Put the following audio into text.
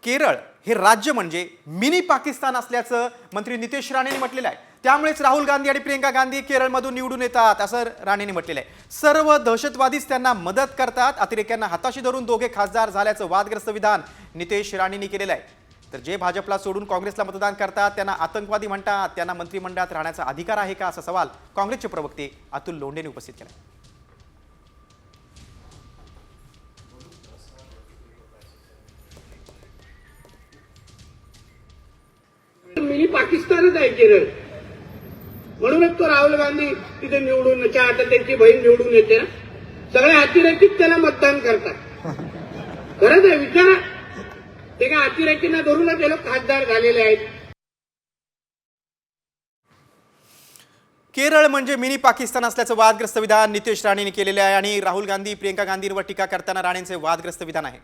केरळ हे राज्य म्हणजे मिनी पाकिस्तान असल्याचं मंत्री नितेश राणेंनी म्हटलेलं आहे। त्यामुळेच राहुल गांधी आणि प्रियंका गांधी केरळमधून निवडून येतात असं राणेंनी म्हटलेलं आहे। सर्व दहशतवादीच त्यांना मदत करतात, अतिरेक्यांना हाताशी धरून दोघे खासदार झाल्याचं वादग्रस्त विधान नितेश राणेंनी केलेलं आहे। तर जे भाजपला सोडून काँग्रेसला मतदान करतात त्यांना आतंकवादी म्हणतात, त्यांना मंत्रिमंडळात राहण्याचा अधिकार आहे का असा सवाल काँग्रेसचे प्रवक्ते अतुल लोंढेंनी उपस्थित केला। मिनी पाकिस्तानच आहे केरळ, म्हणूनच तो राहुल गांधी तिथे निवडून आता त्यांची बहीण निवडून येते ना, सगळे अतिरेकीच त्याला मतदान करतात। खरंच आहे, विचारा, ते काय अतिरेकींना धरूनच ते लोक खासदार झालेले आहेत। केरळ म्हणजे मिनी पाकिस्तान असल्याचं वादग्रस्त विधान नितेश राणेंनी केलेले आहे आणि राहुल गांधी प्रियंका गांधींवर टीका करताना राणेंचे वादग्रस्त विधान आहे।